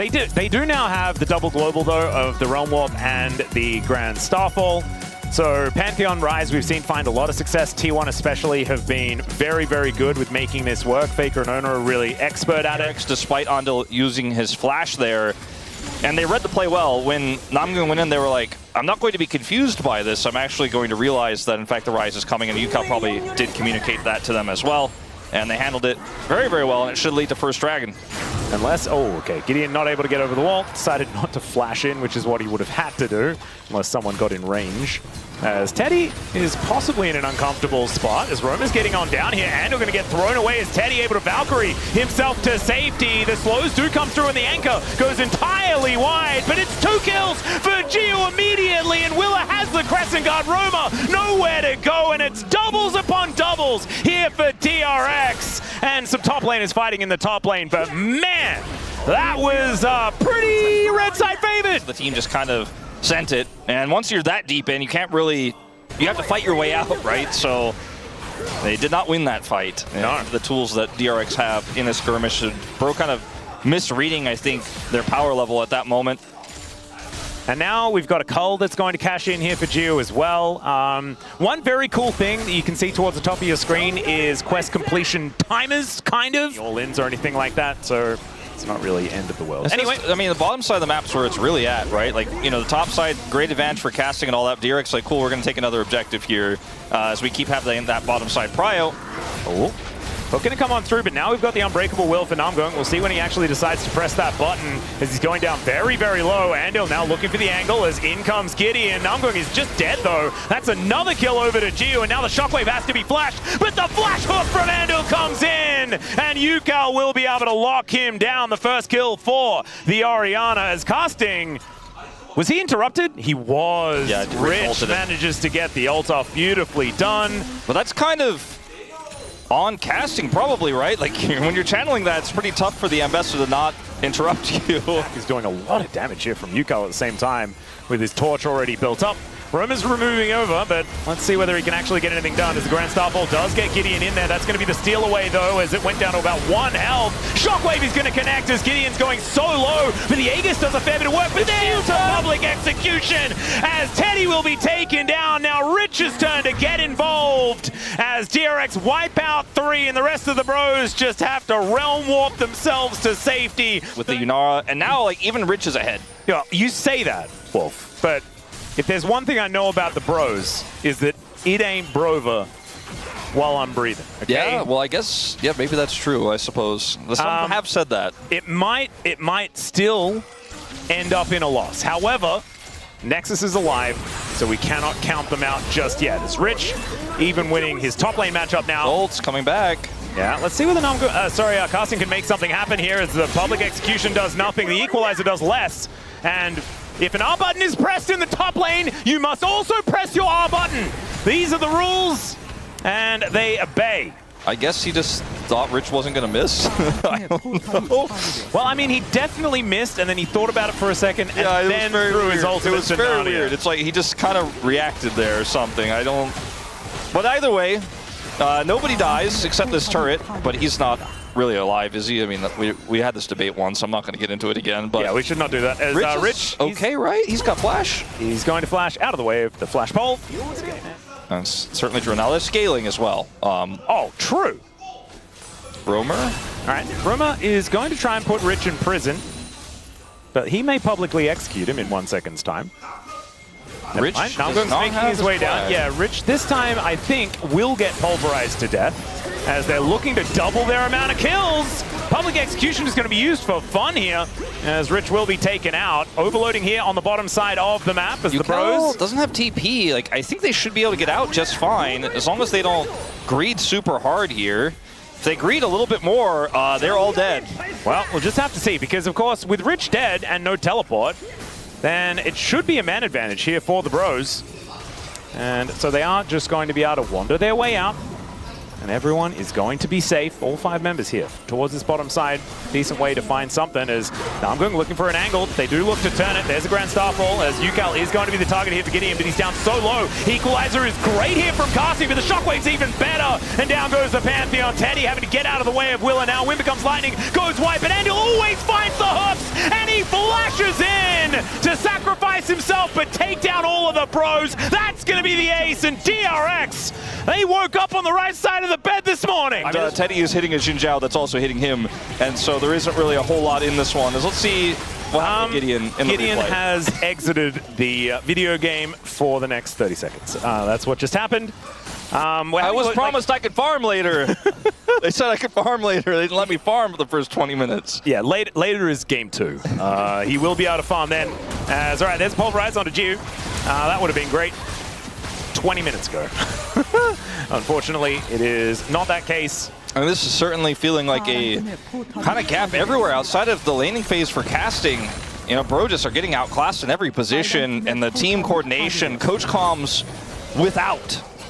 They do now have the double global, though, of the Realm Warp and the Grand Starfall. So Pantheon Rise, we've seen find a lot of success. T1 especially have been very, very good with making this work. Faker and Owner are really expert at it. Despite Andal using his flash there, and they read the play well. When Namgung went in, they were like, I'm not going to be confused by this. I'm actually going to realize that, in fact, the Rise is coming, and UCAL probably did communicate that to them as well. And they handled it very, very well, and it should lead to first Dragon. Unless, oh, okay, Gideon not able to get over the wall, decided not to flash in, which is what he would have had to do, unless someone got in range. As Teddy is possibly in an uncomfortable spot, as Roma's getting on down here, and we're going to get thrown away as Teddy able to Valkyrie himself to safety. The slows do come through, and the anchor goes entirely wide, but it's 2 kills for Gio immediately, and Willa has the Crescent Guard. Roma nowhere to go, and it's doubles upon doubles here for DRX. And some top laners fighting in the top lane, but man, that was pretty red side favored. The team just kind of sent it, and once you're that deep in, you can't really, you have to fight your way out, right? So they did not win that fight. No. The tools that DRX have in a skirmish, Bro kind of misreading, I think, their power level at that moment. And now we've got a cull that's going to cash in here for Gio as well. One very cool thing that you can see towards the top of your screen is quest completion timers, kind of. All-ins or anything like that, so it's not really end of the world. It's anyway, just, I mean, the bottom side of the map's where it's really at, right? Like, you know, the top side, great advantage for casting and all that. DRX like, cool, we're going to take another objective here as we keep having that bottom side prio. Oh. Hook going to come on through, but now we've got the Unbreakable Will for Namgung. We'll see when he actually decides to press that button as he's going down very, very low. Andil now looking for the angle as in comes Gideon. Namgung is just dead, though. That's another kill over to Gio, and now the Shockwave has to be flashed, but the flash hook from Andil comes in, and UCAL will be able to lock him down. The first kill for the Orianna as casting. Was he interrupted? He was. Yeah, Rich manages to get the ult off. Beautifully done. But that's kind of on casting, probably, right? Like, when you're channeling that, it's pretty tough for the ambassador to not interrupt you. He's doing a lot of damage here from UCAL at the same time with his torch already built up. Roma's moving over, but let's see whether he can actually get anything done as the Grand Starfall does get Gideon in there. That's going to be the steal away, though, as it went down to about 1 health. Shockwave is going to connect as Gideon's going so low, but the Aegis does a fair bit of work, but there's a public execution as Teddy will be taken down. Now Rich's turn to get involved as DRX wipe out 3, and the rest of the bros just have to realm warp themselves to safety. With the Yunara, and now, like, even Rich is ahead. Yeah, you say that, Wolf, but if there's one thing I know about the bros, is that it ain't Brova while I'm breathing. Okay? Yeah, well, I guess, yeah, maybe that's true, I suppose. Some have said that. It might still end up in a loss. However, Nexus is alive, so we cannot count them out just yet. As Rich, even winning his top lane matchup now. Bolt's coming back. Yeah, let's see whether casting can make something happen here as the public execution does nothing. The equalizer does less, and if an R button is pressed in the top lane, you must also press your R button. These are the rules, and they obey. I guess he just thought Rich wasn't going to miss. I don't know. Well, I mean, he definitely missed, and then he thought about it for a second, and then threw his ultimate. It was very weird. It's like he just kind of reacted there or something. I don't... But either way, nobody dies except this turret, but he's not really alive, is he? I mean, we had this debate once. I'm not going to get into it again. But yeah, we should not do that. As Rich, okay, right? He's got flash. He's going to flash out of the way of the flash pole. That's certainly true. Now there's scaling as well. Oh, true. Romer. All right, Romer is going to try and put Rich in prison, but he may publicly execute him in 1 second's time. Rich Namgung's making his way down. Yeah, Rich this time I think will get pulverized to death as they're looking to double their amount of kills. Public execution is going to be used for fun here as Rich will be taken out. Overloading here on the bottom side of the map as the bros. Doesn't have TP. Like, I think they should be able to get out just fine as long as they don't greed super hard here. If they greed a little bit more, they're all dead. Well, we'll just have to see because, of course, with Rich dead and no teleport, then it should be a man advantage here for the bros. And so they are just going to be able to wander their way out. And everyone is going to be safe. All 5 members here towards this bottom side. Decent way to find something as Namgung looking for an angle. They do look to turn it. There's a Grand Starfall as UCAL is going to be the target here for Gideon, but he's down so low. Equalizer is great here from casting, but the Shockwave's even better. And down goes the Pantheon. Teddy having to get out of the way of Willa now. Wind becomes lightning, goes white, but Andil always finds the hooks, and he to sacrifice himself, but take down all of the bros. That's going to be the ace, and DRX, they woke up on the right side of the bed this morning. Teddy is hitting a Xin Zhao that's also hitting him, and so there isn't really a whole lot in this one. Let's see what happened to Gideon in the Gideon replay. has exited the video game for the next 30 seconds. That's what just happened. I was promised I could farm later. They said I could farm later. They didn't let me farm for the first 20 minutes. Yeah, later is game 2. He will be able to farm then. All right, there's Pulverize onto Jiu. That would have been great 20 minutes ago. Unfortunately, it is not that case. And this is certainly feeling like a kind of gap everywhere outside of the laning phase for casting. You know, bro just are getting outclassed in every position, and the team coordination, coach comms without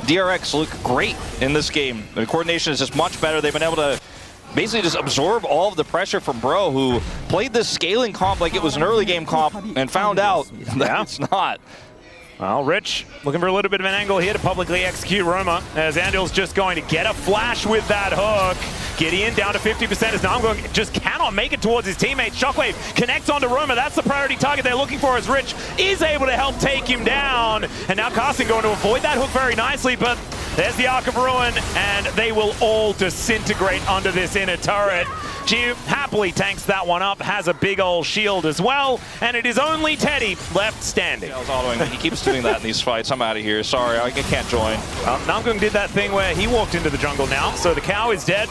DRX look great in this game. The coordination is just much better. They've been able to basically just absorb all of the pressure from Bro, who played this scaling comp like it was an early game comp and found out that it's not. Well, Rich looking for a little bit of an angle here to publicly execute Roma, as Andel's just going to get a flash with that hook. Gideon down to 50% as Namgung just cannot make it towards his teammates. Shockwave connects onto Roma. That's the priority target they're looking for, as Rich is able to help take him down. And now Carson going to avoid that hook very nicely, but there's the Arc of Ruin, and they will all disintegrate under this inner turret. Jiu happily tanks that one up, has a big old shield as well, and it is only Teddy left standing. He keeps doing that in these fights. I'm out of here. Sorry, I can't join. Namgung did that thing where he walked into the jungle now, so the cow is dead.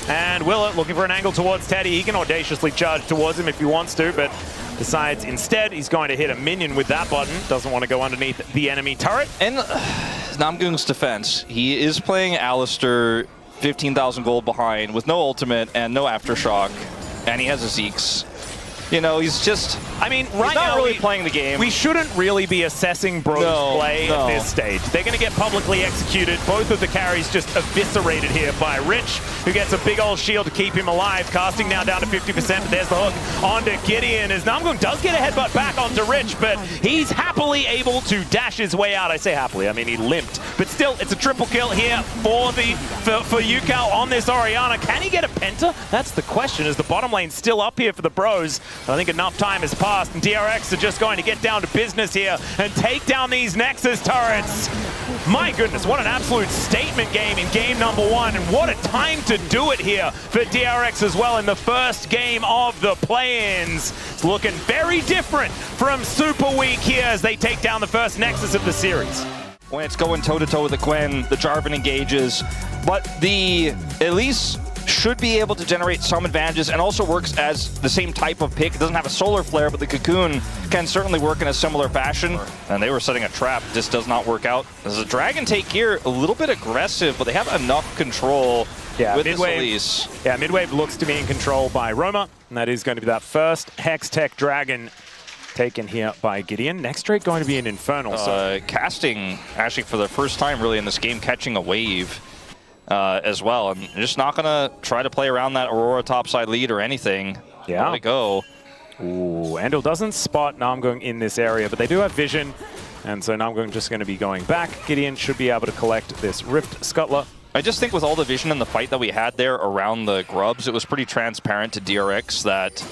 And Willett looking for an angle towards Teddy. He can audaciously charge towards him if he wants to, but decides instead he's going to hit a minion with that button. Doesn't want to go underneath the enemy turret. And Namgung's defense, he is playing Alistair 15,000 gold behind with no ultimate and no aftershock, and he has a Zeke's. You know, he's just, I mean, he's right not now really playing the game. We shouldn't really be assessing Bro's play at this stage. They're going to get publicly executed. Both of the carries just eviscerated here by Rich, who gets a big old shield to keep him alive. Casting now down to 50%, but there's the hook onto Gideon, as Namgung does get a headbutt back onto Rich, but he's happily able to dash his way out. I say happily, I mean he limped. But still, it's a triple kill here for Yukao on this Orianna. Can he get a penta? That's the question, as the bottom lane's still up here for the Bros. I think enough time has passed, and DRX are just going to get down to business here and take down these Nexus turrets. My goodness, what an absolute statement game in game number 1, and what a time to do it here for DRX as well in the first game of the play-ins. It's looking very different from Super Week here as they take down the first Nexus of the series. When it's going toe-to-toe with the Gwen, the Jarvan engages, but the Elise should be able to generate some advantages and also works as the same type of pick. It doesn't have a solar flare, but the Cocoon can certainly work in a similar fashion. And they were setting a trap. This does not work out. There's a Dragon take here, a little bit aggressive, but they have enough control with this Elise. Yeah, midwave looks to be in control by Roma, and that is going to be that first Hex Tech Dragon taken here by Gideon. Next straight going to be an Infernal. Casting, actually for the first time really in this game, catching a wave. As well, and just not gonna try to play around that Aurora topside lead or anything. Yeah. Let it go. Ooh, Andal doesn't spot Namgung in this area, but they do have vision, and so Namgung just going to be going back. Gideon should be able to collect this Rift Scuttler. I just think with all the vision in the fight that we had there around the Grubs, it was pretty transparent to DRX that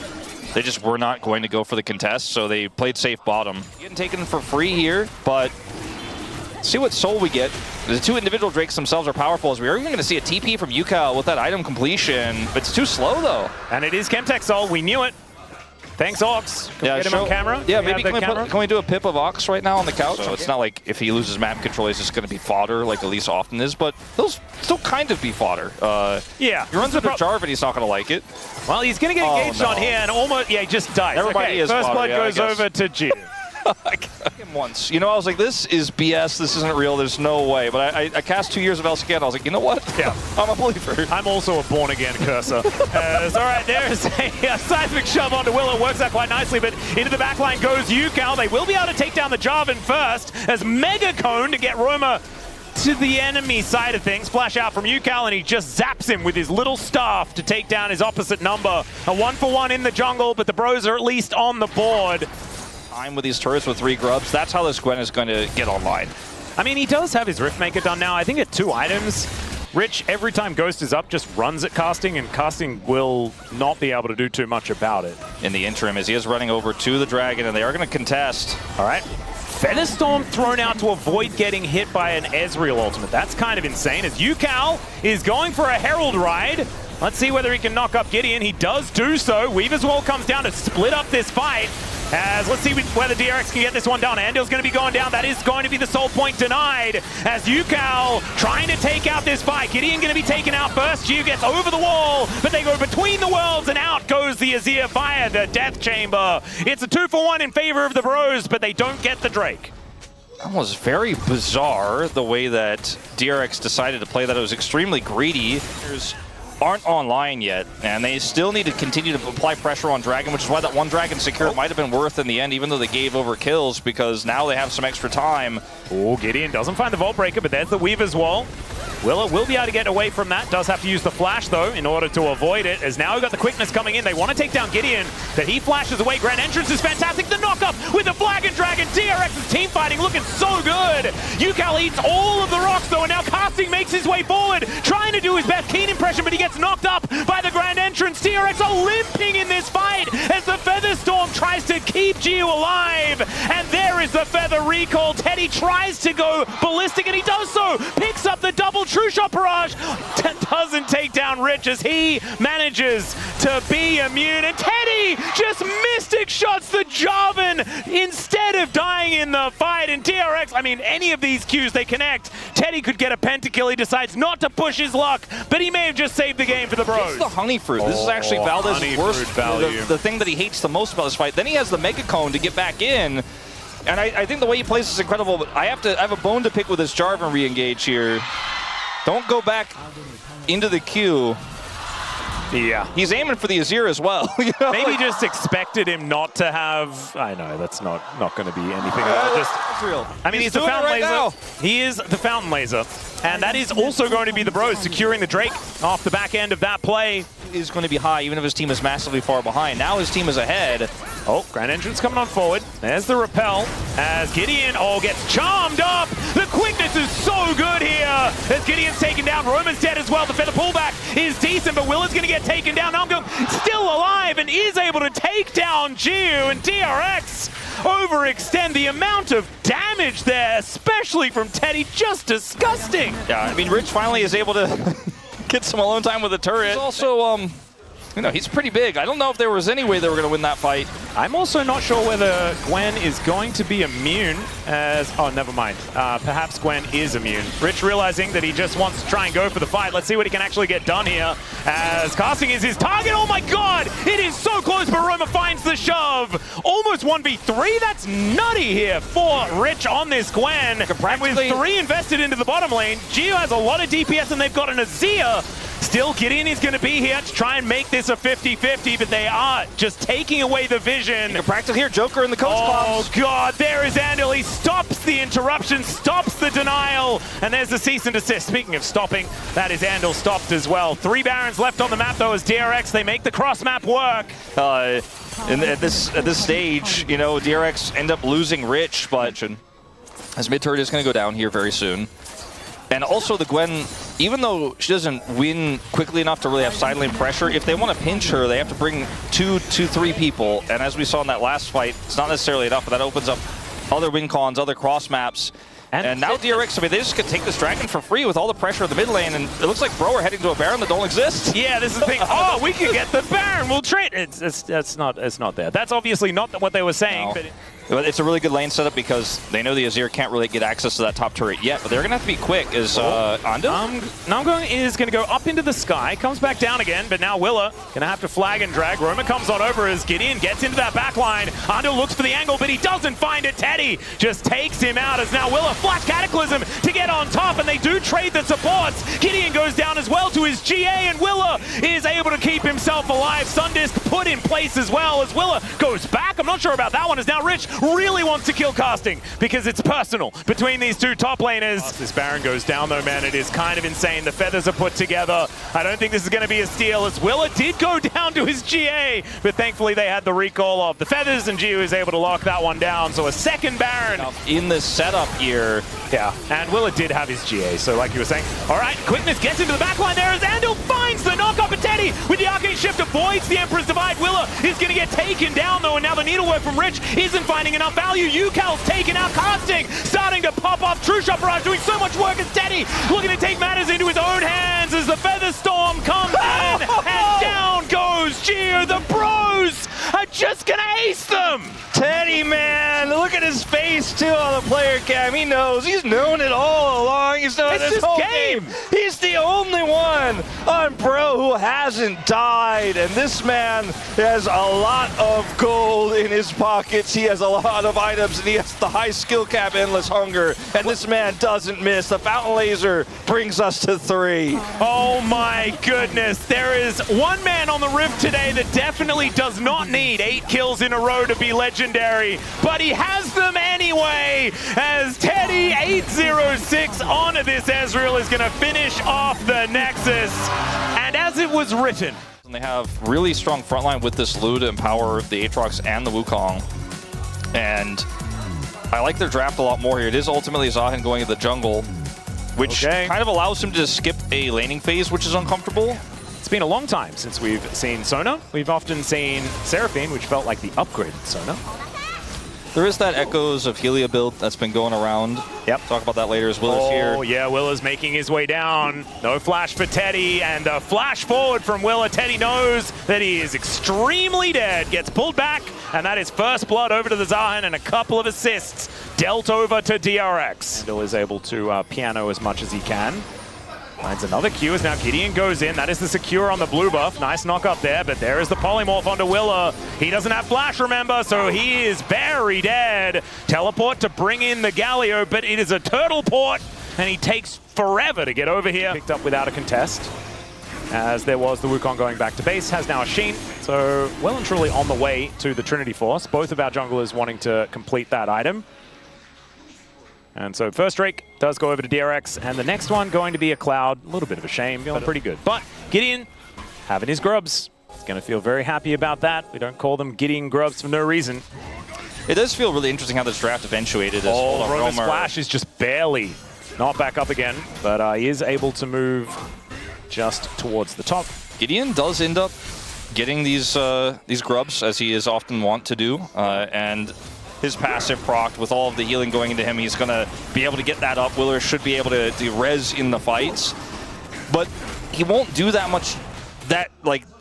they just were not going to go for the contest, so they played safe bottom. Getting taken for free here, but see what soul we get. The two individual Drakes themselves are powerful, as we are even going to see a TP from Yukao with that item completion. But it's too slow, though. And it is Chemtech Soul. We knew it. Thanks, Ox. Can we get him on camera? Yeah, maybe can we do a pip of Ox right now on the couch? So it's not like if he loses map control, he's just going to be fodder like Elise often is, but they'll still kind of be fodder. Yeah. He runs into Jarvan, he's not going to like it. Well, he's going to get engaged on here and almost, yeah, he just dies. Everybody is First fodder, blood goes over to G. I got him once. You know, I was like, this is BS. This isn't real. There's no way. But I cast 2 years of LCK, and I was like, you know what? Yeah. I'm a believer. I'm also a born-again cursor. All right, there's a seismic shove onto Willow. Works out quite nicely, but into the backline goes Yukao. They will be able to take down the Jarvan first as Mega Cone to get Roma to the enemy side of things. Flash out from Yukao, and he just zaps him with his little staff to take down his opposite number. A 1-for-1 in the jungle, but the Bros are at least on the board. Time with these turrets with 3 Grubs. That's how this Gwen is going to get online. I mean, he does have his Riftmaker done now. I think at 2 items. Rich, every time Ghost is up, just runs at casting, and casting will not be able to do too much about it. In the interim, as he is running over to the Dragon, and they are going to contest. All right. Featherstorm thrown out to avoid getting hit by an Ezreal ultimate. That's kind of insane, as Yukal is going for a Herald ride. Let's see whether he can knock up Gideon. He does do so. Weaver's Wall comes down to split up this fight. As let's see whether DRX can get this one down. Andel's going to be going down. That is going to be the soul point denied. As Yukal trying to take out this fight. Gideon going to be taken out first. Gio gets over the wall, but they go between the worlds, and out goes the Azir Fire, the Death Chamber. It's a 2-for-1 in favor of the Bros, but they don't get the Drake. That was very bizarre, the way that DRX decided to play that. It was extremely greedy. Aren't online yet, and they still need to continue to apply pressure on Dragon, which is why that one Dragon secure might have been worth in the end, even though they gave over kills, because now they have some extra time. Oh, Gideon doesn't find the Vault Breaker, but there's the Weaver's Wall. Willa will be able to get away from that. Does have to use the flash, though, in order to avoid it, as now we've got the quickness coming in. They want to take down Gideon, but he flashes away. Grand Entrance is fantastic. The knock-up with the Flag and Dragon. DRX's team fighting looking so good. Yukal eats all of the rocks, though, and now Casting makes his way forward, trying to do his best Keen impression, but he gets knocked up by the Grand Entrance. DRX are limping in this fight as the Featherstorm tries to keep Gio alive, and there is the Feather recall. Teddy tries to go ballistic, and he does so. Picks up the double True Shot barrage. Doesn't take down Rich as he manages to be immune, and Teddy just Mystic Shots the Jarvan instead of dying in the fight. And DRX, I mean, any of these Qs they connect, Teddy could get a pentakill. He decides not to push his luck, but he may have just saved the game for the Bros. This is the Honey Fruit. This is actually Valdez's worst, the thing that he hates the most about this fight. Then he has the Mega Cone to get back in, and I think the way he plays is incredible, but I have a bone to pick with this Jarvan re-engage here. Don't go back into the queue. Yeah. He's aiming for the Azir as well. You know? Maybe just expected him not to have... I know, that's not going to be anything. I mean, he's the Fountain Laser. Now. He is the Fountain Laser. And that is also going to be the Bros securing the Drake off the back end of that play. Is going to be high, even if his team is massively far behind. Now his team is ahead. Oh, Grand Entrance coming on forward. There's the repel as Gideon, gets charmed up. The quickness is so good here as Gideon's taken down. Roman's dead as well. The feather pullback is decent, but Will is going to get taken down. Namgung still alive and is able to take down Jiu, and DRX overextend. The amount of damage there, especially from Teddy, just disgusting. Yeah, I mean, Rich finally is able to get some alone time with the turret. He's also, you know, he's pretty big. I don't know if there was any way they were going to win that fight. I'm also not sure whether Gwen is going to be immune as... Oh, never mind. Perhaps Gwen is immune. Rich realizing that he just wants to try and go for the fight. Let's see what he can actually get done here as Casting is his target. Oh my god! It is so close, but Roma finds the shove. Almost 1v3. That's nutty here for Rich on this Gwen. And with 3 invested into the bottom lane, Gio has a lot of DPS and they've got an Azir. Still, Gideon is going to be here to try and make this a 50-50, but they are just taking away the vision. Practical here, Joker in the coach box. Oh god, there is Andel. He stops the interruption, stops the denial, and there's the cease and desist. Speaking of stopping, that is Andel stopped as well. 3 Barons left on the map though as DRX, they make the cross map work. At this stage, you know, DRX end up losing Rich, but as mid turret is going to go down here very soon. And also the Gwen, even though she doesn't win quickly enough to really have side lane pressure, if they want to pinch her, they have to bring 3 people. And as we saw in that last fight, it's not necessarily enough, but that opens up other win cons, other cross maps. And now DRX, I mean, they just could take this Dragon for free with all the pressure of the mid lane, and it looks like Bro are heading to a Baron that don't exist. Yeah, this is the thing. Oh, we could get the Baron. We'll trade. It's not there. That's obviously not what they were saying. No. But it's a really good lane setup because they know the Azir can't really get access to that top turret yet, but they're going to have to be quick. Is Namgung is going to go up into the sky, comes back down again, but now Willa going to have to flag and drag. Roma comes on over as Gideon gets into that back line. Ando looks for the angle, but he doesn't find it. Teddy just takes him out as now Willa flash Cataclysm to get on top, and they do trade the supports. Gideon goes down as well to his GA, and Willa is able to keep himself alive. Sundisk put in place as well as Willa goes back I'm not sure about that one, as now Rich really wants to kill Casting because it's personal between these two top laners. This Baron goes down though, man. It is kind of insane. The feathers are put together. I don't think this is going to be a steal, as Willa did go down to his GA, but thankfully they had the recall of the feathers, and Gio is able to lock that one down. So a second Baron in this setup here. Yeah, and Willa did have his GA, so like you were saying. All right, Quickness gets into the backline there as Andal finds the knock-up, and Teddy with the Arcane Shift avoids the Emperor's Divide. Willa is going to get taken down though, and now the needlework from Rich isn't finding enough value. UCal's taken out Casting, starting to pop off. True Shot Barrage doing so much work as Teddy looking to take matters into his own hands as the Feather Storm comes in, and down goes Gio. The bros are just going to ace them. Teddy, man, look at his face too on the player cam. He knows. He's known it all along. He's known this whole game. He's the only one on Bro who hasn't died. And this man has a lot of gold in his pockets. He has a lot of items, and he has the high skill cap, Endless Hunger. And this man doesn't miss. The Fountain Laser brings us to 3. Oh my goodness. There is one man on the Rift today that definitely does not need 8 kills in a row to be legendary, but he has them anyway, as Teddy 806 on this Ezreal is going to finish off the Nexus. And as it was written, and they have really strong frontline with this Lu to empower the Aatrox and the Wukong. And I like their draft a lot more here. It is ultimately Zahin going to the jungle, which kind of allows him to skip a laning phase, which is uncomfortable. It's been a long time since we've seen Sona. We've often seen Seraphine, which felt like the upgraded Sona. There is that Echoes of Helia build that's been going around. Yep. Talk about that later as Willa's here. Oh, yeah, Willa's making his way down. No flash for Teddy, and a flash forward from Willa. Teddy knows that he is extremely dead. Gets pulled back, and that is first blood over to the Zahin, and a couple of assists dealt over to DRX. Still is able to piano as much as he can. Finds another Q as now Gideon goes in. That is the secure on the blue buff. Nice knock up there, but there is the polymorph onto Willa. He doesn't have flash, remember, so he is very dead. Teleport to bring in the Galio, but it is a turtle port, and he takes forever to get over here. Picked up without a contest, as there was the Wukong going back to base. Has now a Sheen, so well and truly on the way to the Trinity Force. Both of our junglers wanting to complete that item. And so first Drake does go over to DRX, and the next one going to be a Cloud. A little bit of a shame, feeling pretty good. But Gideon having his grubs. He's going to feel very happy about that. We don't call them Gideon grubs for no reason. It does feel really interesting how this draft eventuated. Oh, Romer's flash is just barely not back up again, but he is able to move just towards the top. Gideon does end up getting these grubs, as he is often wont to do, and his passive proc with all of the healing going into him, he's going to be able to get that up. Willer should be able to res in the fights, but he won't do that much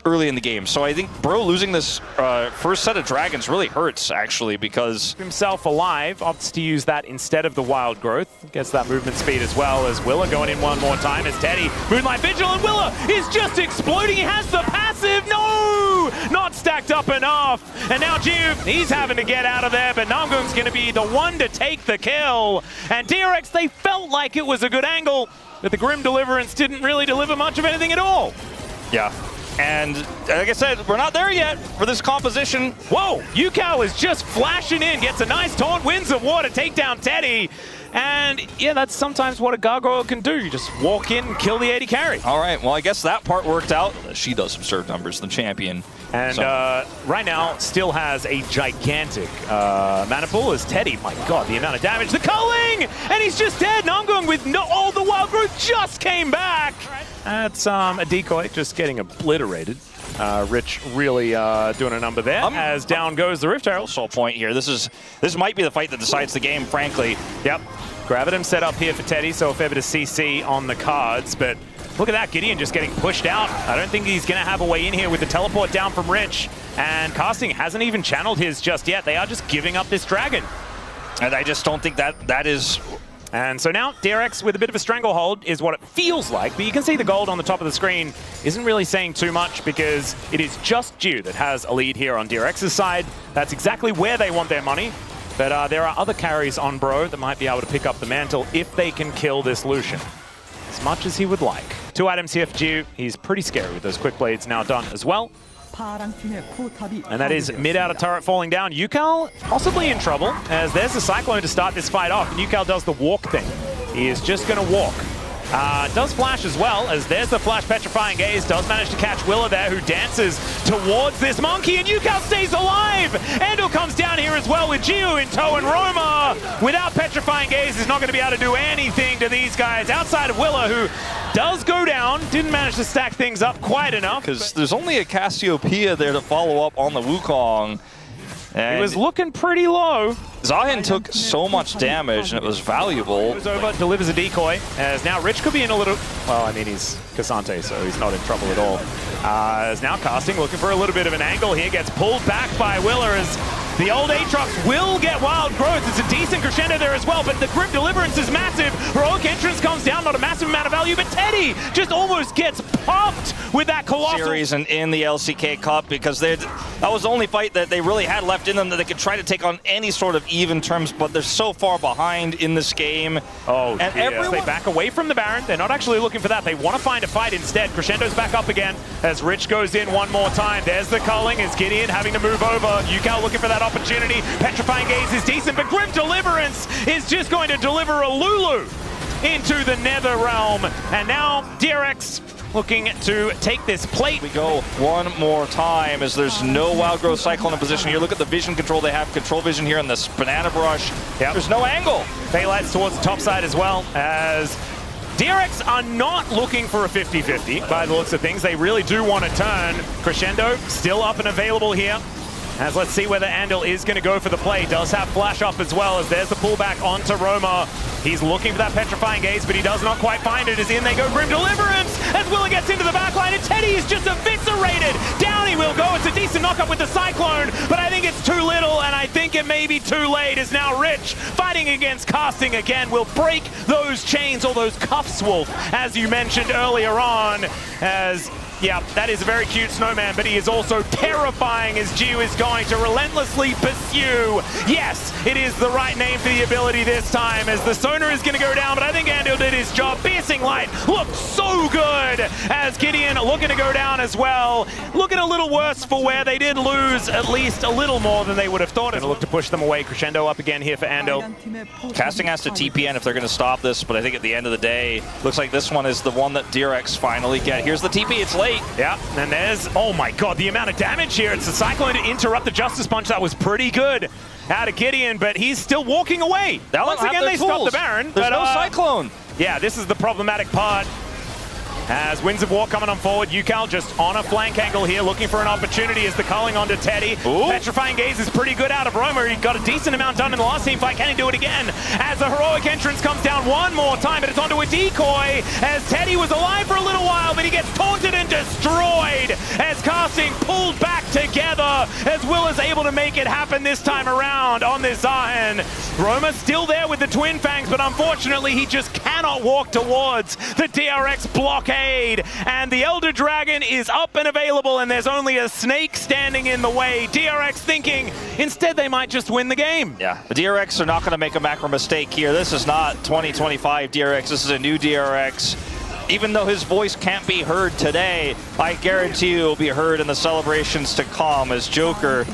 early in the game. So I think Bro losing this first set of dragons really hurts, actually, because himself alive, opts to use that instead of the wild growth. Gets that movement speed as well, as Willa going in one more time as Teddy. Moonlight Vigil, and Willa is just exploding. He has the passive. No! Not stacked up enough. And now Juve, he's having to get out of there, but Namgung's going to be the one to take the kill. And DRX, they felt like it was a good angle, but the Grim Deliverance didn't really deliver much of anything at all. Yeah. And like I said, we're not there yet for this composition. Whoa! UCal is just flashing in, gets a nice taunt, wins of war to take down Teddy. And yeah, that's sometimes what a gargoyle can do. You just walk in and kill the AD carry. All right, well, I guess that part worked out. She does some serve numbers, the champion. And right now, still has a gigantic mana pool as Teddy. My God, the amount of damage. The culling! And he's just dead. Namgung with all the wild growth just came back. That's a decoy just getting obliterated. Rich really doing a number there as down goes the Rift Herald. Also a point here. This might be the fight that decides the game, frankly. Yep. Gravitum set up here for Teddy, so a fair bit of CC on the cards, but look at that, Gideon just getting pushed out. I don't think he's going to have a way in here with the teleport down from Rich, and Casting hasn't even channeled his just yet. They are just giving up this dragon. And I just don't think that is... And so now DRX with a bit of a stranglehold is what it feels like, but you can see the gold on the top of the screen isn't really saying too much because it is just Dew that has a lead here on DRX's side. That's exactly where they want their money, but there are other carries on Bro that might be able to pick up the mantle if they can kill this Lucian as much as he would like. 2 items here for Dew. He's pretty scary with those quick blades now done as well. And that is mid out of turret falling down. UCAL possibly in trouble, as there's a Cyclone to start this fight off. And UCAL does the walk thing. He is just going to walk. Does flash as well, as there's the flash petrifying gaze. Does manage to catch Willa there, who dances towards this monkey, and UCAL stays alive. Andal comes down here as well with Gio in tow, and Roma, without petrifying gaze, is not going to be able to do anything to these guys outside of Willa, who does go down. Didn't manage to stack things up quite enough. Because there's only a Cassiopeia there to follow up on the Wukong. And he was looking pretty low. Zahin took so much damage, and it was valuable. Goes over, delivers a decoy, as now Rich could be in a little... Well, I mean, he's Cassante, so he's not in trouble at all. As now casting, looking for a little bit of an angle here, gets pulled back by Willer, as the old Aatrox will get wild growth. It's a decent crescendo there as well, but the Grim Deliverance is massive. Heroic Entrance comes down, not a massive amount of value, but Teddy just almost gets popped with that colossal... Series and in the LCK Cup, because that was the only fight that they really had left in them that they could try to take on any sort of even terms, but they're so far behind in this game. Oh, and everyone... They back away from the Baron. They're not actually looking for that. They want to find a fight instead. Crescendo's back up again as Rich goes in one more time. There's the culling as Gideon having to move over. UCAL looking for that opportunity. Petrifying Gaze is decent, but Grim Deliverance is just going to deliver a Lulu into the Nether Realm. And now DRX looking to take this plate. We go one more time as there's no Wild Growth Cyclone in position here. Look at the vision control. They have control vision here in this Banana Brush. Yep. There's no angle. Phaelites towards the top side as well, as DRX are not looking for a 50-50 by the looks of things. They really do want to turn. Crescendo still up and available here. As let's see whether Andal is going to go for the play. Does have flash up as well, as there's the pullback onto Roma. He's looking for that petrifying gaze, but he does not quite find it. As in they go Grim Deliverance, as Willa gets into the backline, and Teddy is just eviscerated. Down he will go. It's a decent knockup with the Cyclone, but I think it's too little, and I think it may be too late, as now Rich, fighting against casting again, will break those chains, or those cuffs, Wolf, as you mentioned earlier on, as... Yeah, that is a very cute snowman, but he is also terrifying, as Gio is going to relentlessly pursue. Yes, it is the right name for the ability this time, as the sonar is going to go down, but I think Andal did his job. Piercing Light looked so good, as Gideon looking to go down as well. Looking a little worse for where they did lose at least a little more than they would have thought. And look to push them away. Crescendo up again here for Andal. Casting has to TPN if they're going to stop this, but I think at the end of the day, looks like this one is the one that DRX finally get. Here's the TP, it's late. Yeah, and there's, oh my god, the amount of damage here. It's the Cyclone to interrupt the Justice Punch. That was pretty good out of Gideon, but he's still walking away. Once again, they stop the Baron. There's no Cyclone. Yeah, this is the problematic part. As Winds of War coming on forward, UCAL just on a flank angle here, looking for an opportunity as the culling onto Teddy. Ooh. Petrifying Gaze is pretty good out of Roma. He got a decent amount done in the last team fight. Can he do it again? As the Heroic Entrance comes down one more time, but it's onto a decoy, as Teddy was alive for a little while, but he gets taunted and destroyed as casting pulled back together, as Will is able to make it happen this time around on this Zahin. Roma still there with the Twin Fangs, but unfortunately he just cannot walk towards the DRX blockade. And the Elder Dragon is up and available, and there's only a snake standing in the way. DRX thinking instead they might just win the game. Yeah, the DRX are not going to make a macro mistake here. This is not 2025 DRX. This is a new DRX. Even though his voice can't be heard today, I guarantee you it will be heard in the celebrations to come, as Joker,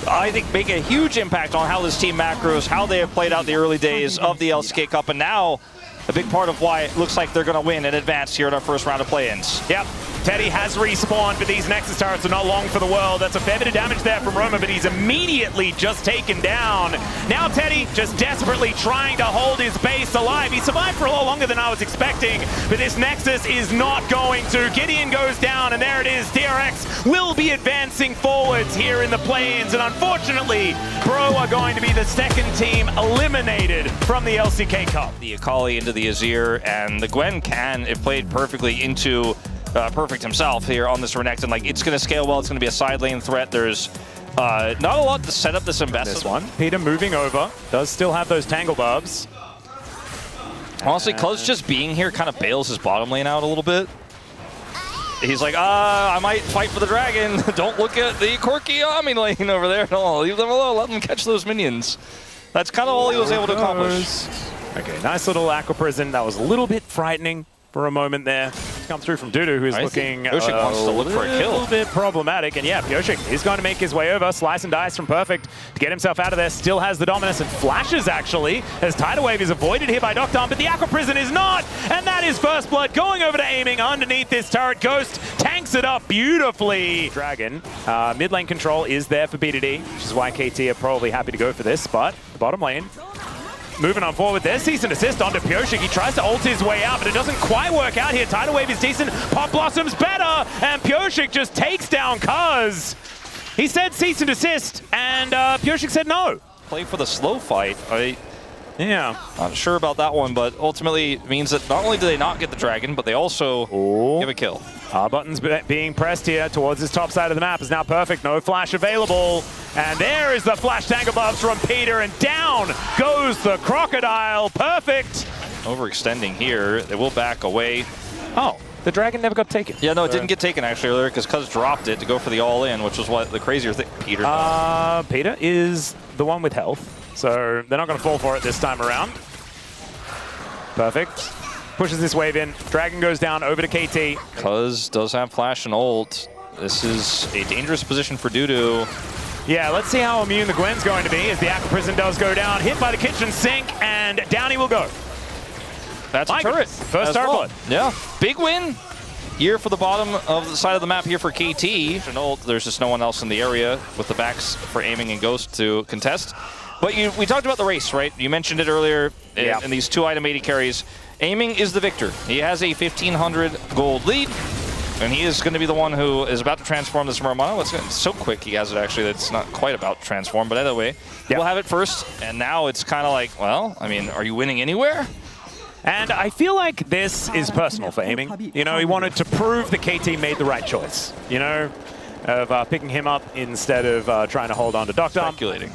I think, make a huge impact on how this team macros, how they have played out the early days of the LCK Cup, and now a big part of why it looks like they're going to win and advance here in our first round of play-ins. Yep. Teddy has respawned, but these Nexus turrets are not long for the world. That's a fair bit of damage there from Roma, but he's immediately just taken down. Now Teddy just desperately trying to hold his base alive. He survived for a lot longer than I was expecting, but this Nexus is not going to. Gideon goes down, and there it is. DRX will be advancing forwards here in the play-ins, and unfortunately, Bro are going to be the second team eliminated from the LCK Cup. The Akali into the Azir, and the Gwen can, if played perfectly, into Perfect himself here on this Renekton. Like, it's going to scale well. It's going to be a side lane threat. There's not a lot to set up this investment. This one. Peter moving over. Does still have those Tangle Barbs. Honestly, Close just being here kind of bails his bottom lane out a little bit. He's like, I might fight for the dragon. Don't look at the quirky army lane over there. No, leave them alone. Let them catch those minions. That's kind of all he was able to accomplish. Okay, nice little Aqua Prison. That was a little bit frightening for a moment there. to come through from Dudu, who is looking Pyoshik wants to look for a kill. A little bit problematic. And yeah, Pyoshik is going to make his way over. Slice and dice from Perfect to get himself out of there. Still has the dominance and flashes, actually, as Tidal Wave is avoided here by Doctor, but the Aqua Prison is not. And that is First Blood going over to aiming underneath this turret. Ghost tanks it up beautifully. Dragon, mid lane control is there for BDD, which is why KT are probably happy to go for this, but the bottom lane moving on forward. There's cease and desist onto Pyoshik. He tries to ult his way out, but it doesn't quite work out here. Tidal Wave is decent. Pop Blossom's better, and Pyoshik just takes down Cuz. He said cease and desist, and Pyoshik said no. Play for the slow fight. Yeah. Not sure about that one, but ultimately it means that not only do they not get the dragon, but they also give a kill. Buttons being pressed here towards this top side of the map is now Perfect. No flash available. And there is the flash tangle buffs from Peter, and down goes the Crocodile. Perfect. Overextending here. They will back away. Oh, the dragon never got taken. Yeah, no, it didn't get taken actually earlier because Cuz dropped it to go for the all-in, which was what the crazier thing. Peter. Peter is the one with health. So they're not going to fall for it this time around. Perfect. Pushes this wave in. Dragon goes down over to KT. Cuz does have flash and ult. This is a dangerous position for Dudu. Yeah, let's see how immune the Gwen's going to be as the Aqua Prison does go down. Hit by the kitchen sink, and down he will go. That's a turret. First Star Blood. Yeah, big win here for the bottom of the side of the map here for KT. And ult, there's just no one else in the area with the backs for aiming and Ghost to contest. But we talked about the race, right? You mentioned it earlier in these 2 item 80 carries. Aiming is the victor. He has a 1,500 gold lead, and he is going to be the one who is about to transform this Murmano. It's so quick he has it, actually, that it's not quite about to transform. But either way, we'll have it first, and now it's kind of like, well, I mean, are you winning anywhere? And I feel like this is personal for aiming. You know, he wanted to prove that KT made the right choice, you know, of picking him up instead of trying to hold on to Doctor. Speculating.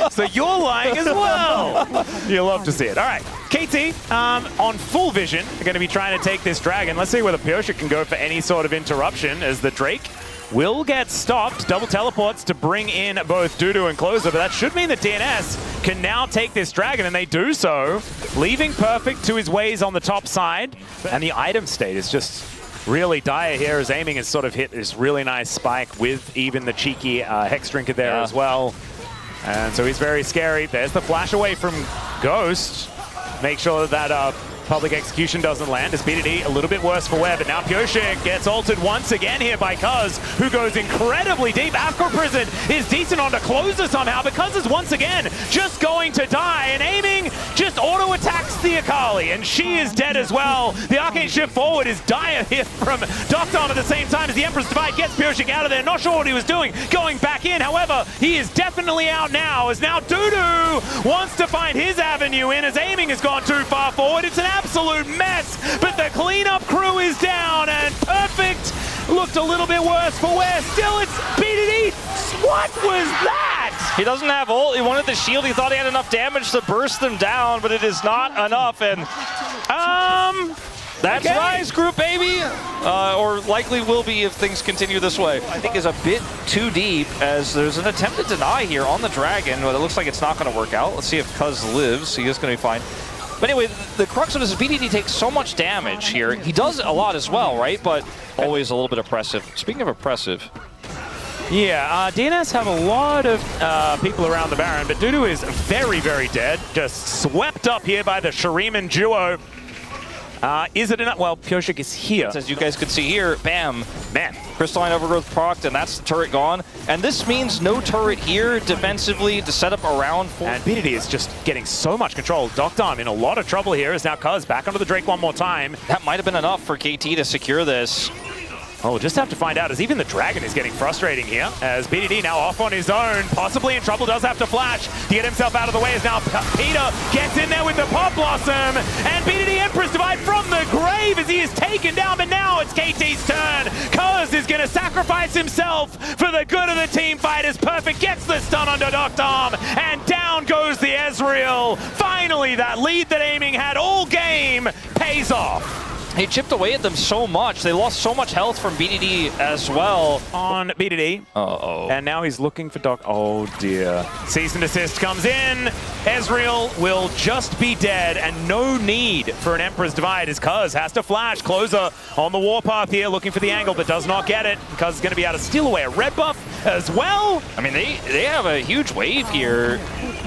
So you're lying as well. You'll love to see it. All right, KT on full vision are going to be trying to take this dragon. Let's see whether Pyoshik can go for any sort of interruption as the Drake will get stopped. Double teleports to bring in both Dudu and Closer, but that should mean that DNS can now take this dragon, and they do so, leaving Perfect to his ways on the top side. And the item state is just really dire here as aiming has sort of hit this really nice spike with even the cheeky Hex Drinker there as well. And so he's very scary. There's the flash away from Ghost. Make sure that public execution doesn't land. As BDD a little bit worse for wear, but now Pyoshik gets ulted once again here by Cuz, who goes incredibly deep. Aqua Prison is decent on to Closer somehow, but Cuz is once again just going to die, and aiming just auto attacks the Akali, and she is dead as well. The Arcane shift forward is dire here from Doctor at the same time as the Emperor's Divide gets Pyoshik out of there. Not sure what he was doing, going back in. However, he is definitely out now, as now Dudu wants to find his avenue in, as aiming has gone too far forward. It's an absolute mess, but the cleanup crew is down, and Perfect looked a little bit worse for wear. Still, it's BDD. What was that? He doesn't have ult. He wanted the shield. He thought he had enough damage to burst them down, but it is not enough. And that's Rise Group, baby, or likely will be if things continue this way. I think is a bit too deep, as there's an attempt to deny here on the dragon, but it looks like it's not going to work out. Let's see if Cuz lives. He is going to be fine. But anyway, the crux of this is BDD takes so much damage here. He does a lot as well, right? But always a little bit oppressive. Speaking of oppressive. Yeah, DNS have a lot of people around the Baron, but Dudu is very, very dead. Just swept up here by the Shuriman duo. Is it enough? Well, Pyoshik is here. As you guys could see here, bam. Man. Crystalline Overgrowth procced, and that's the turret gone. And this means no turret here defensively to set up around for. And BDD is just getting so much control. Doctor in a lot of trouble here as now Cuz back onto the Drake one more time. That might have been enough for KT to secure this. Oh, we'll just have to find out, as even the Dragon is getting frustrating here, as BDD now off on his own, possibly in trouble, does have to flash to get himself out of the way, as now Peter gets in there with the Pop Blossom, and BDD Empress Divide from the grave as he is taken down, but now it's KT's turn. Cuz is going to sacrifice himself for the good of the team fight as Perfect gets the stun onto Doctor, and down goes the Ezreal. Finally, that lead that aiming had all game pays off. He chipped away at them so much. They lost so much health from BDD as well. On BDD. Uh-oh. And now he's looking for Doc. Oh, dear. Cease and desist comes in. Ezreal will just be dead, and no need for an Emperor's Divide as Cuz has to flash. Closer on the warpath here, looking for the angle, but does not get it. Cuz is going to be able to steal away a red buff as well. I mean, they have a huge wave here.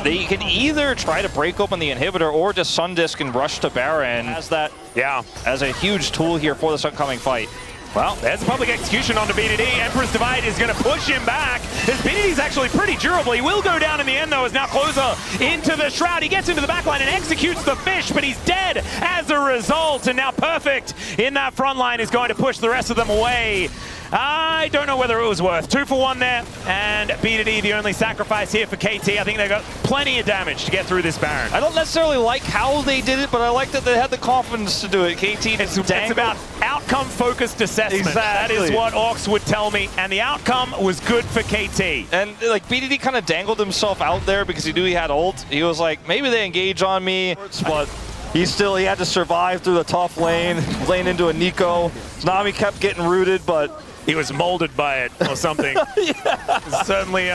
They can either try to break open the inhibitor or just Sundisk and rush to Baron as that. Yeah. As a huge tool here for this upcoming fight. Well, there's a public execution onto BDD. Emperor's Divide is going to push him back. This BDD is actually pretty durable. He will go down in the end, though, as now Closer into the Shroud. He gets into the backline and executes the fish, but he's dead as a result. And now Perfect in that front line is going to push the rest of them away. I don't know whether it was worth. 2 for 1 there, and BDD the only sacrifice here for KT. I think they got plenty of damage to get through this Baron. I don't necessarily like how they did it, but I like that they had the confidence to do it. KT It's about outcome-focused assessment. Exactly. That is what Ox would tell me, and the outcome was good for KT. And like BDD kind of dangled himself out there because he knew he had ult. He was like, maybe they engage on me, but he had to survive through the tough lane, playing into a Nico. Nami kept getting rooted, but he was molded by it or something. Yeah. Certainly,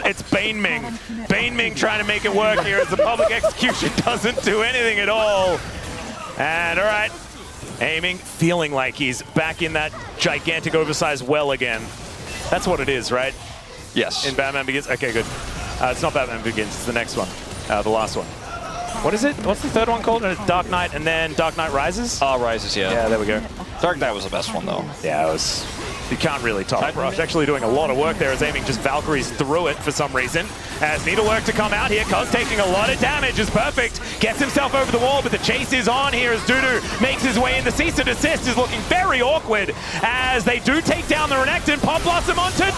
it's Bane Ming. Bane Ming trying to make it work here as the public execution doesn't do anything at all. And all right, aiming, feeling like he's back in that gigantic oversized well again. That's what it is, right? Yes. In Batman Begins? Okay, good. It's not Batman Begins, it's the next one, the last one. What is it? What's the third one called? It's Dark Knight and then Dark Knight Rises? Rises, yeah. Yeah, there we go. Dark Knight was the best one, though. Yeah, it was. You can't really top Rush. Actually doing a lot of work there as aiming just Valkyries through it for some reason. As Needlework to come out here. Cuz taking a lot of damage is Perfect. Gets himself over the wall, but the chase is on here as Dudu makes his way in. The cease and desist is looking very awkward as they do take down the Renekton. Pop Blossom onto 2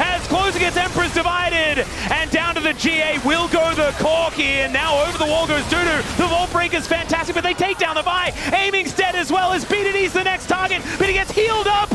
as Closer gets Emperor's Divided. And down to the GA will go the Cork here. Now over the wall goes Dudu. The Vault Break is fantastic, but they take down the Vi. Aiming's dead as well as BDD's the next target, but he gets healed up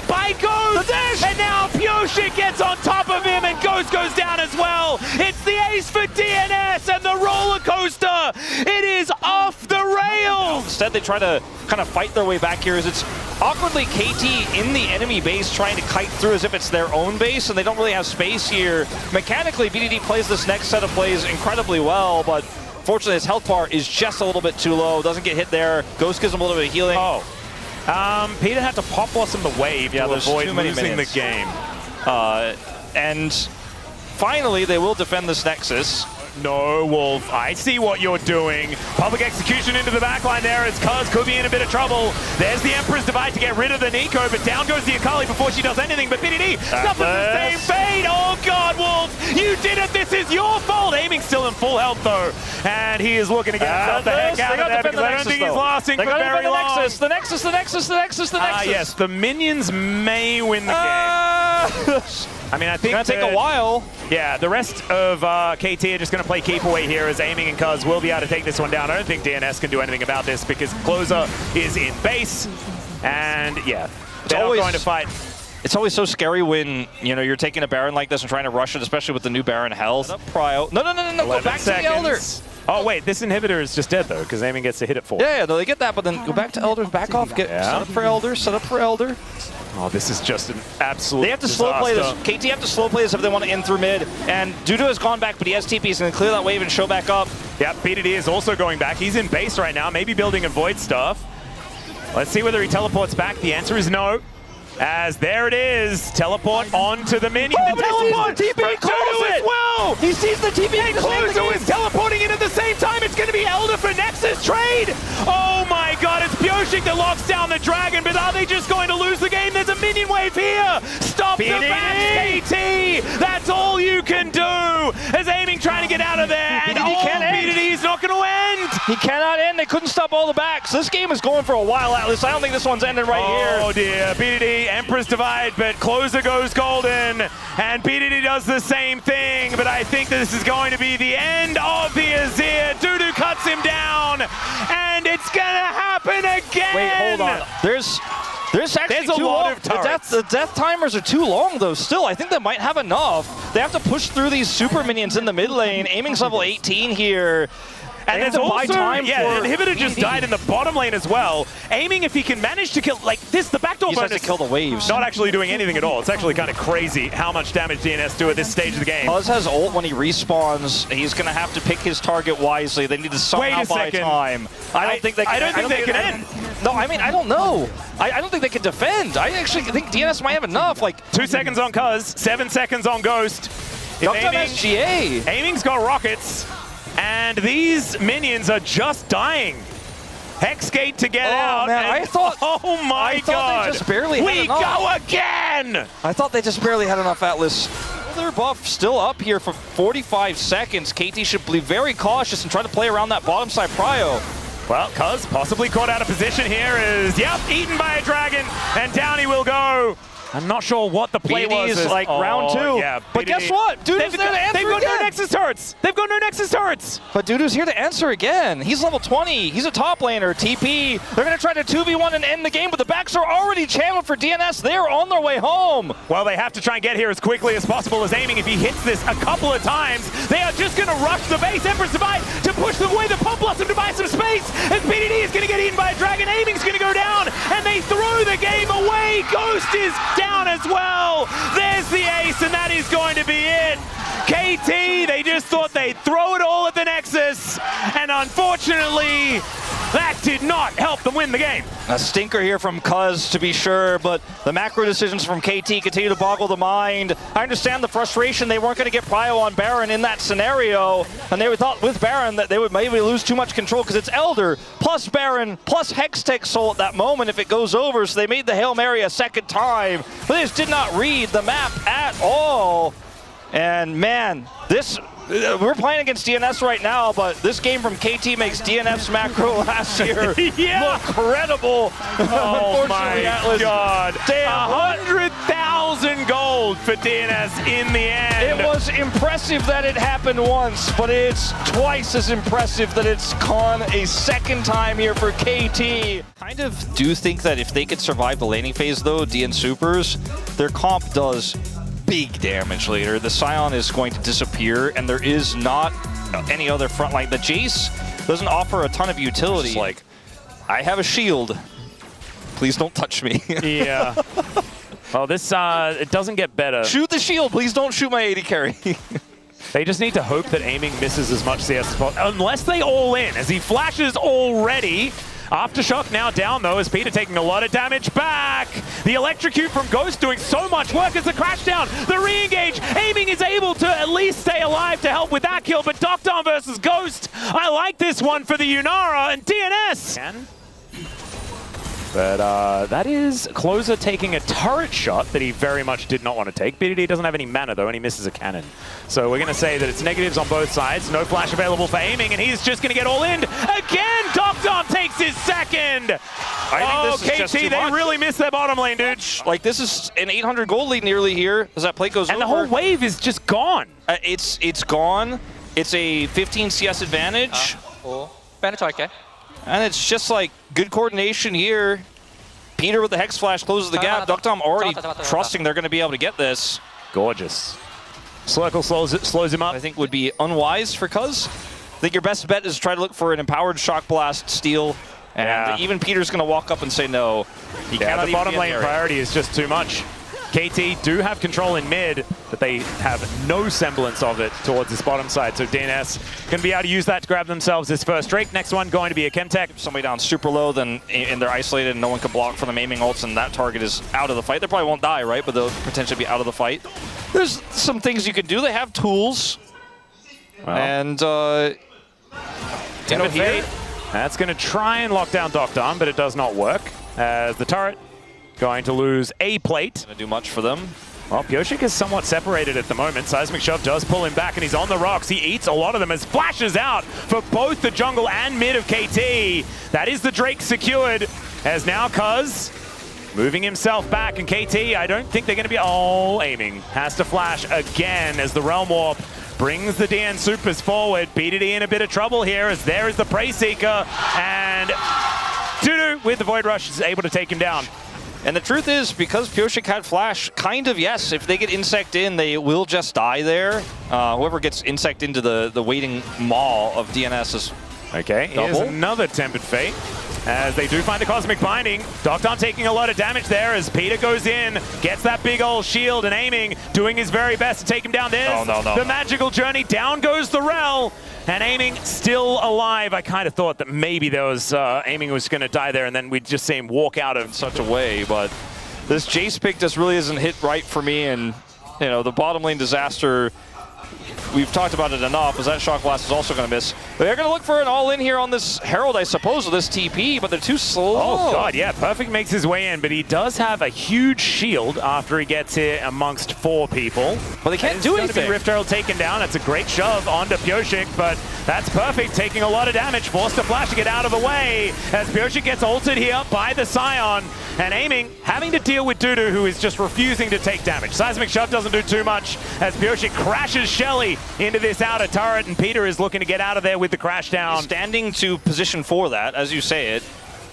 by Ghost, and now Pyoshik gets on top of him, and Ghost goes down as well. It's the ace for DNS, and the roller coaster, it is off the rails. Instead, they try to kind of fight their way back here as it's awkwardly KT in the enemy base trying to kite through as if it's their own base, and they don't really have space here. Mechanically, BDD plays this next set of plays incredibly well, but fortunately his health bar is just a little bit too low. Doesn't get hit there. Ghost gives him a little bit of healing. Peter had to Pop Blossom the wave to avoid losing the game. And finally, they will defend this Nexus. No, Wolf, I see what you're doing. Public execution into the backline there as Cuz could be in a bit of trouble. There's the Emperor's Divide to get rid of the Nico, but down goes the Akali before she does anything. But BDD suffers the same fate. Oh God, Wolf, you did it. This is your fault. Aiming still in full health though, and he is looking to get the heck out of there because I don't think he's lasting for very long. The Nexus. Yes, the minions may win the game. I mean, I think it's gonna take a while. Yeah, the rest of KT are just going to play keep away here as Aiming and Cuz will be able to take this one down. I don't think DNS can do anything about this because Closer is in base, and yeah, they're not going to fight. It's always so scary when you're taking a Baron like this and trying to rush it, especially with the new Baron health. No, go back to the Elder. Oh wait, this inhibitor is just dead though because Aiming gets to hit it for. Yeah, no, they get that, but then go back to Elder, back off, set up for Elder. Oh, this is just an absolute They have to slow play this. KT have to slow play this if they want to in through mid. And Dudu has gone back, but he has TP. He's going to clear that wave and show back up. Yep, BDD is also going back. He's in base right now, maybe building a Void stuff. Let's see whether he teleports back. The answer is no. As there it is, teleport onto the minion. Oh, the teleport TP Closer as well. He sees the TP and Closer is teleporting in at the same time. It's going to be Elder for Nexus trade. Oh my God, it's Pyoshik that locks down the dragon, but are they just going to lose the game? There's a minion wave here. Stop the match, KT. That's all you can do. As Aiming trying to get out of there, and BDD's not going to end. He cannot end. They couldn't stop all the backs. This game is going for a while, Atlas. I don't think this one's ending right here. Oh dear, BDD, Emperor's Divide, but Closer goes golden, and BDD does the same thing, but I think this is going to be the end of the Azir. Dudu cuts him down, and it's gonna happen again. Wait, hold on. There's actually a lot of turrets. The death timers are too long, though, still. I think they might have enough. They have to push through these super minions in the mid lane. Aiming's level 18 here. And there's have to buy also, time yeah, for Inhibitor just died in the bottom lane as well. Aiming if he can manage to kill, like this, the backdoor He has bonus. to kill the waves. Not actually doing anything at all. It's actually kind of crazy how much damage DNS do at this stage of the game. Cuz has ult when he respawns. He's going to have to pick his target wisely. They need to somehow buy time. I don't think they can. I don't think they can end. No, I mean, I don't know. I don't think they can defend. I actually think DNS might have enough. Like 2 seconds on Cuz, 7 seconds on Ghost. SGA. Aiming's got rockets, and these minions are just dying. Hexgate to get out. Man, I thought they just barely had we enough. go again. I thought they just barely had enough Atlas. Their buff still up here for 45 seconds. KT should be very cautious and try to play around that bottom side prio. Well, Cuz possibly caught out of position here is, yep, eaten by a dragon, and down he will go. I'm not sure what the play was. is like round 2. Yeah, but guess what? Dudu's there to answer They've got again. no Nexus turrets. They've got no Nexus turrets. But Dudu's here to answer again. He's level 20. He's a top laner. TP. They're going to try to 2v1 and end the game, but the backs are already channeled for DNS. They're on their way home. Well, they have to try and get here as quickly as possible as Aiming. If he hits this a couple of times, they are just going to rush the base. Emperor's Divide to push them away. The Pump Blossom to buy some space. As BDD is going to get eaten by a dragon. Aiming's going to go down, and they throw the game away. Ghost is down as well. There's the ace, and that is going to be it. KT, they just thought they'd throw it all at the Nexus, and unfortunately, that did not help them win the game. A stinker here from Cuz, to be sure, but the macro decisions from KT continue to boggle the mind. I understand the frustration. They weren't going to get prio on Baron in that scenario, and they thought with Baron that they would maybe lose too much control because it's Elder, plus Baron, plus Hextech Soul at that moment if it goes over, so they made the Hail Mary a second time, but they just did not read the map at all. And man, this... we're playing against DNS right now, but this game from KT makes DNF's macro last year look credible. Oh my Atlas, God. damn, 100,000 gold for DNS in the end. it was impressive that it happened once, but it's twice as impressive that it's gone a second time here for KT. Kind of do think that if they could survive the laning phase though, DN Supers, their comp does big damage later. The Scion is going to disappear, and there is not any other front line. The Jace doesn't offer a ton of utility. It's like, I have a shield. Please don't touch me. Yeah. Well, this, it doesn't get better. Shoot the shield. Please don't shoot my AD carry. They just need to hope that Aiming misses as much CS as possible. Unless they all in, as he flashes already. Aftershock now down though, as Peter taking a lot of damage back. The electrocute from Ghost doing so much work as the crash down. The re-engage. Aiming is able to at least stay alive to help with that kill, but Doctor versus Ghost. I like this one for the Yunara and DNS. But that is Closer taking a turret shot that he very much did not want to take. BDD doesn't have any mana though, and he misses a cannon. So we're going to say that it's negatives on both sides. No flash available for Aiming, and he's just going to get all in. Again, Doctor takes his second. I think this is just too they much. really missed their bottom lane, dude. Like, this is an 800 gold lead nearly here as that play goes over. And the whole wave is just gone. It's gone. It's a 15 CS advantage. And it's just like good coordination here. Peter with the Hex Flash closes the gap. Duckdom already trusting they're going to be able to get this. Gorgeous. Slurkle slows him up. I think would be unwise for Cuz. I think your best bet is to try to look for an empowered Shock Blast steal. And even Peter's going to walk up and say no. He cannot the bottom lane priority is just too much. KT do have control in mid, but they have no semblance of it towards this bottom side. So DNS going to be able to use that to grab themselves this first Drake. Next one going to be a Chemtech. Somebody down super low, then and they're isolated and no one can block for them aiming ults, and that target is out of the fight. They probably won't die, right? But they'll potentially be out of the fight. There's some things you can do. They have tools. Well, and here, that's going to try and lock down Doctor, but it does not work. As the turret going to lose a plate. Gonna do much for them. Well, Pioshik is somewhat separated at the moment. Seismic Shove does pull him back, and he's on the rocks. He eats a lot of them as flashes out for both the jungle and mid of KT. That is the Drake secured, as now Cuz moving himself back, and KT, I don't think they're going to be Aiming. Has to flash again as the Realm Warp brings the DN Supers forward. BDD in a bit of trouble here, as there is the Prey Seeker, and Dudu with the Void Rush is able to take him down. And the truth is, because Pioshik had flash, kind of yes, if they get insect in, they will just die there. Whoever gets insect into the waiting maw of DNS is Okay, here's Double. another Tempered Fate. As they do find the Cosmic Binding. Doctor taking a lot of damage there as Peter goes in, gets that big old shield and aiming, doing his very best to take him down. There's the magical journey. Down goes the Rel. And aiming still alive. I kind of thought that maybe there was aiming was going to die there, and then we'd just see him walk out of such a way. But this Jace pick just really isn't hit right for me. And, you know, the bottom lane disaster, we've talked about it enough, as that Shock Blast is also going to miss. They're going to look for an all-in here on this Herald, I suppose, with this TP, but they're too slow. Oh, God, yeah. Perfect makes his way in, but he does have a huge shield after he gets here amongst 4 people. But they can't do anything. Rift Herald taken down. That's a great shove onto Pyosik, but that's perfect, taking a lot of damage. Forced to flash to get out of the way as Pyosik gets ulted here by the Scion. And aiming, having to deal with Dudu, who is just refusing to take damage. Seismic Shove doesn't do too much as Pyosik crashes Shelly into this outer turret, and Peter is looking to get out of there with the crash down. He's standing to position for that, as you say it,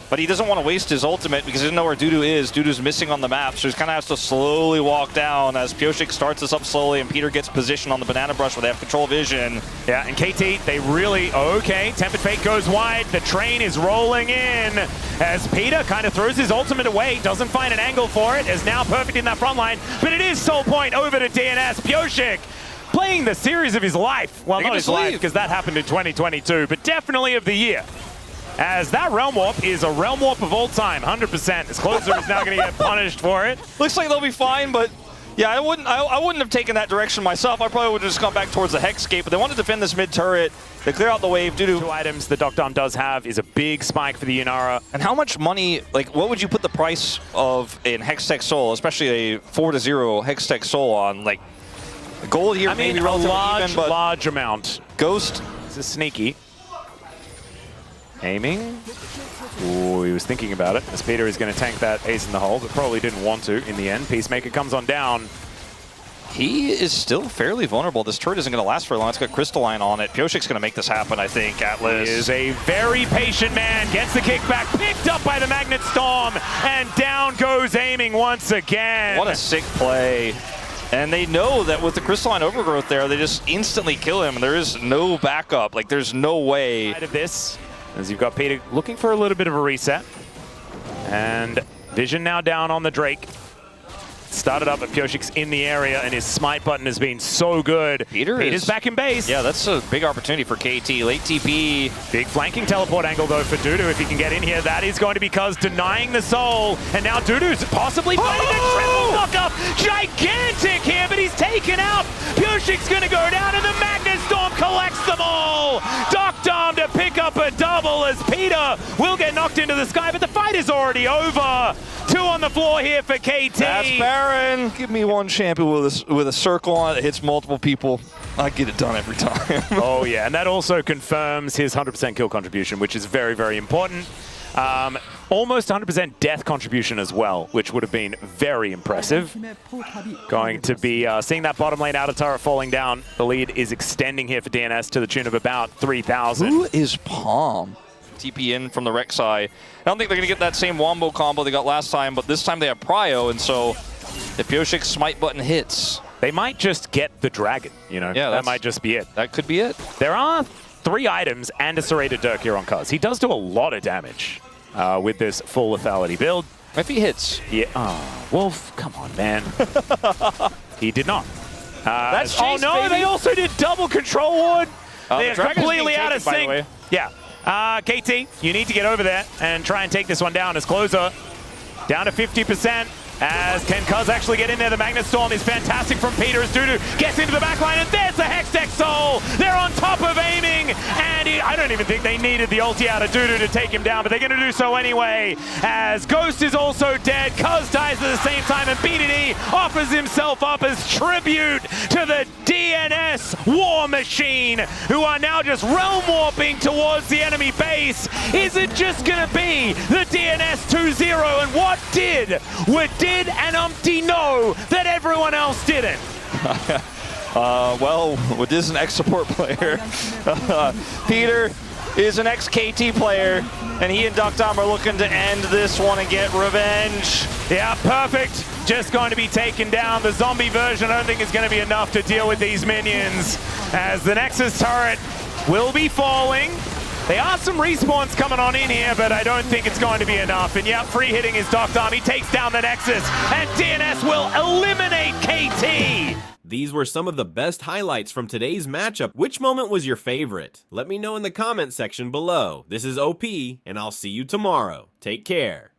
but he doesn't want to waste his ultimate because he doesn't know where Dudu is. Dudu's missing on the map, so he kind of has to slowly walk down as Pyosik starts this up slowly and Peter gets positioned on the banana brush where they have control vision. Yeah, and KT, they really, okay, Tempered Fate goes wide, the train is rolling in as Peter kind of throws his ultimate away, doesn't find an angle for it, is now perfect in that front line, but it is Soul Point over to DNS. Pyosik playing the series of his life. Well, not his life, because that happened in 2022, but definitely of the year. As that Realm Warp is a Realm Warp of all time, 100%. His closer is now going to get punished for it. Looks like they'll be fine, but yeah, I wouldn't have taken that direction myself. I probably would have just gone back towards the Hex Gate, but they want to defend this mid turret. They clear out the wave. Dudu. 2 items the Doctor does have is a big spike for the Yunara. And how much money, like, what would you put the price of an Hextech Soul, especially a 4-0 Hextech Soul on? Like, gold here, I mean, maybe a large, even, but large amount. Ghost. This is sneaky. Aiming. Ooh, he was thinking about it, as Peter is going to tank that ace in the hole, but probably didn't want to in the end. Peacemaker comes on down. He is still fairly vulnerable. This turret isn't going to last very long. It's got Crystalline on it. Pyosik's going to make this happen, I think. Atlas is a very patient man. Gets the kickback, picked up by the Magnet Storm, and down goes aiming once again. What a sick play. And they know that with the Crystalline Overgrowth there, they just instantly kill him. There is no backup. Like, there's no way. Of this, as you've got Peter looking for a little bit of a reset. And Vision now down on the Drake. Started up, but Pyosik's in the area, and his smite button has been so good. Peter's back in base. Yeah, that's a big opportunity for KT. Late TP. Big flanking teleport angle, though, for Dudu. If he can get in here, that is going to be Cuz denying the soul. And now Dudu's possibly finding a triple knock-up. Gigantic here, but he's taken out. Pyosik's going to go down, and the Magnet Storm collects them all. Doctorm to pick up a double as Peter will get knocked into the sky, but the fight is already over. 2 on the floor here for KT. That's Baron. Give me one champion with a circle on it that hits multiple people. I get it done every time. Oh, yeah, and that also confirms his 100% kill contribution, which is very, very important. Almost 100% death contribution as well, which would have been very impressive. Going to be seeing that bottom lane outer turret falling down. The lead is extending here for DNS to the tune of about 3,000. Who is Palm? TP in from the Rek'Sai. I don't think they're going to get that same Wombo combo they got last time, but this time they have Prio, and so if Pyosik's smite button hits, they might just get the dragon, you know? Yeah, that might just be it. That could be it. There are 3 items and a Serrated Dirk here on Cuz. He does do a lot of damage with this full lethality build. If he hits. Yeah. Oh, Wolf, come on, man. He did not. That's oh no, baby. They also did double control ward. They are completely out of taken, sync. Yeah. KT, you need to get over there and try and take this one down as closer. Down to 50%. As can Cuz actually get in there? The Magnet Storm is fantastic from Peter as Dudu gets into the backline, and there's the Hextech Soul! They're on top of aiming, and I don't even think they needed the ulti out of Dudu to take him down, but they're going to do so anyway, as Ghost is also dead. Cuz dies at the same time, and BDD offers himself up as tribute to the DNS War Machine, who are now just realm warping towards the enemy base. Is it just going to be the DNS 2-0, and what did and Umpty know that everyone else didn't? Well, Wood is an ex-support player. Peter is an ex-KT player, and he and Doctom are looking to end this one and get revenge. Yeah, perfect. Just going to be taken down. The zombie version I don't think is going to be enough to deal with these minions, as the Nexus turret will be falling. There are some respawns coming on in here, but I don't think it's going to be enough. And yeah, free hitting is docked on. He takes down the Nexus, and DNS will eliminate KT. These were some of the best highlights from today's matchup. Which moment was your favorite? Let me know in the comment section below. This is OP, and I'll see you tomorrow. Take care.